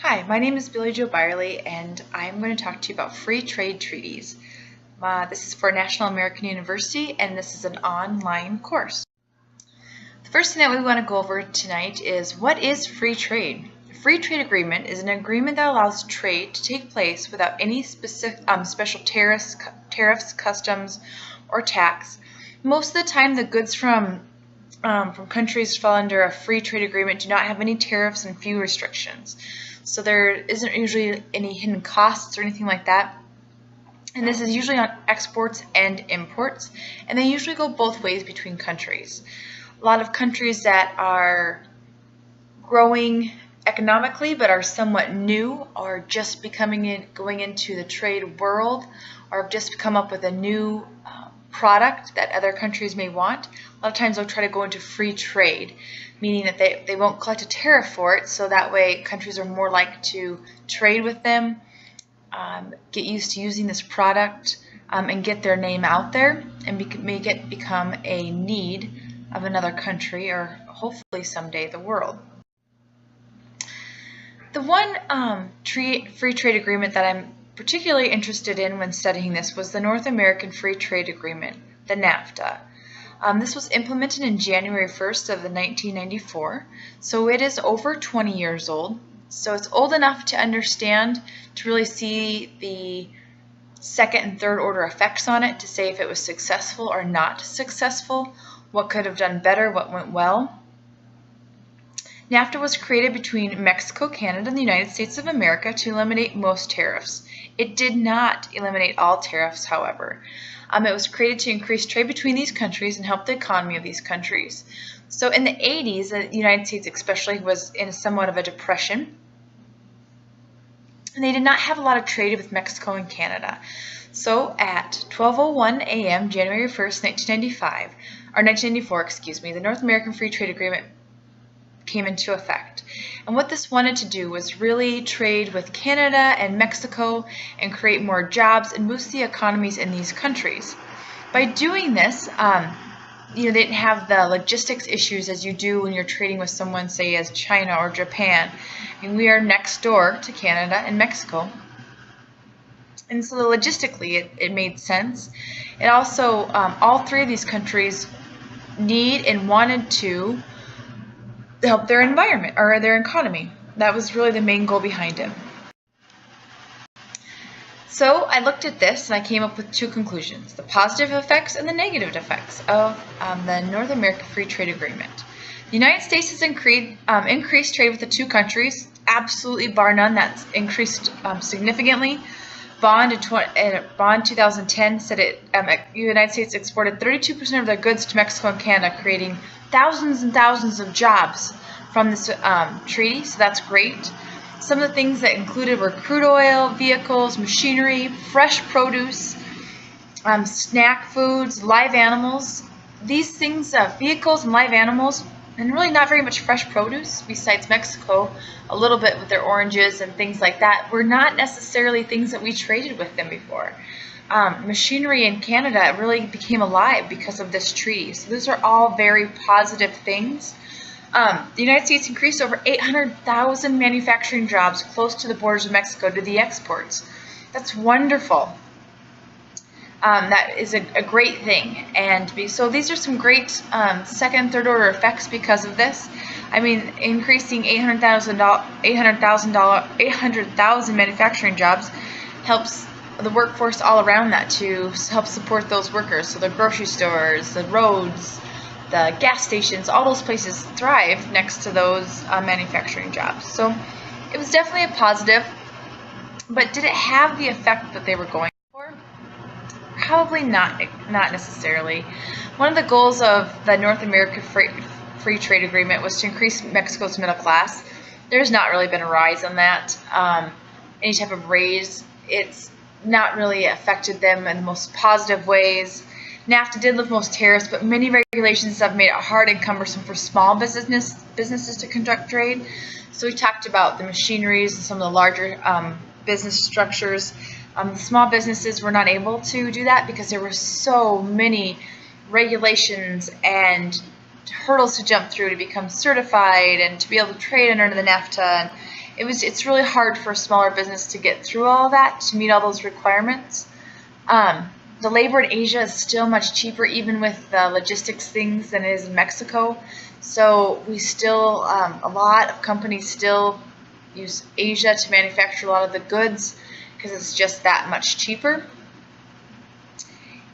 Hi, my name is Billy Jo Byerly, and I'm going to talk to you about free trade treaties. This is for National American University, and this is an online course. The first thing that we want to go over tonight is what is free trade? A free trade agreement is an agreement that allows trade to take place without any special tariffs, customs, or tax. Most of the time, the goods from countries fall under a free trade agreement do not have any tariffs and few restrictions. So there isn't usually any hidden costs or anything like that. And this is usually on exports and imports, and they usually go both ways between countries. A lot of countries that are growing economically but are somewhat new or just going into the trade world, or have just come up with a new product that other countries may want. A lot of times they'll try to go into free trade, meaning that they won't collect a tariff for it, so that way countries are more likely to trade with them, get used to using this product, and get their name out there, and make it become a need of another country, or hopefully someday the world. The one free trade agreement that I'm particularly interested in when studying this was the North American Free Trade Agreement, the Nafta. This was implemented in January 1st of 1994, so it is over 20 years old. So it's old enough to understand, to really see the second and third order effects on it, to say if it was successful or not successful, what could have done better, what went well. NAFTA was created between Mexico, Canada, and the United States of America to eliminate most tariffs. It did not eliminate all tariffs, however. It was created to increase trade between these countries and help the economy of these countries. So in the 80s, the United States especially was in somewhat of a depression, and they did not have a lot of trade with Mexico and Canada. So at 12:01 a.m., January 1st, 1994, the North American Free Trade Agreement came into effect. And what this wanted to do was really trade with Canada and Mexico and create more jobs and boost the economies in these countries. By doing this, they didn't have the logistics issues as you do when you're trading with someone, say, as China or Japan. And we are next door to Canada and Mexico. And so logistically, it made sense. It also, all three of these countries need and wanted to help their environment or their economy. That was really the main goal behind it. So I looked at this and I came up with two conclusions: the positive effects and the negative effects of the North American Free Trade Agreement. The United States has increased trade with the two countries, absolutely bar none. That's increased significantly. Bond 2010 said the United States exported 32% of their goods to Mexico and Canada, creating thousands and thousands of jobs from this treaty, so that's great. Some of the things that included were crude oil, vehicles, machinery, fresh produce, snack foods, live animals. These things, vehicles and live animals, and really not very much fresh produce, besides Mexico, a little bit with their oranges and things like that, were not necessarily things that we traded with them before. Machinery in Canada really became alive because of this treaty. So those are all very positive things. The United States increased over 800,000 manufacturing jobs close to the borders of Mexico to the exports. That's wonderful. That is a great thing. So these are some great second and third order effects because of this. I mean, increasing 800,000 manufacturing jobs helps the workforce all around that to help support those workers. So the grocery stores, the roads, the gas stations, all those places thrive next to those manufacturing jobs. So it was definitely a positive, but did it have the effect that they were going for? Probably not necessarily. One of the goals of the North American Free Trade Agreement was to increase Mexico's middle class. There's not really been a rise on that. Any type of raise, it's not really affected them in the most positive ways. NAFTA did lift most tariffs, but many regulations have made it hard and cumbersome for small businesses to conduct trade. So we talked about the machineries and some of the larger business structures. The small businesses were not able to do that because there were so many regulations and hurdles to jump through to become certified and to be able to trade under the NAFTA. it's really hard for a smaller business to get through all that, to meet all those requirements. The labor in Asia is still much cheaper, even with the logistics things, than it is in Mexico. So we still, a lot of companies still use Asia to manufacture a lot of the goods because it's just that much cheaper.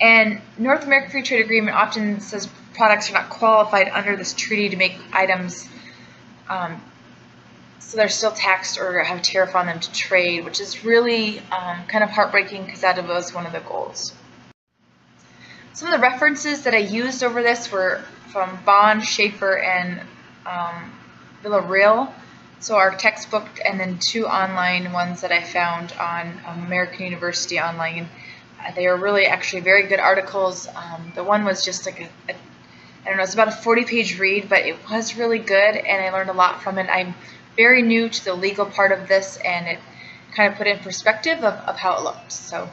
And North American Free Trade Agreement often says products are not qualified under this treaty to make items, so they're still taxed or have a tariff on them to trade, which is really kind of heartbreaking because that was one of the goals. Some of the references that I used over this were from Bond, Schaefer, and Villarreal. So our textbook, and then 2 online ones that I found on American University online. They are really actually very good articles. The one was just like I don't know, it's about a 40-page read, but it was really good, and I learned a lot from it. I'm very new to the legal part of this, and it kind of put in perspective of how it looked. So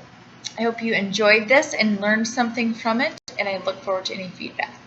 I hope you enjoyed this and learned something from it, and I look forward to any feedback.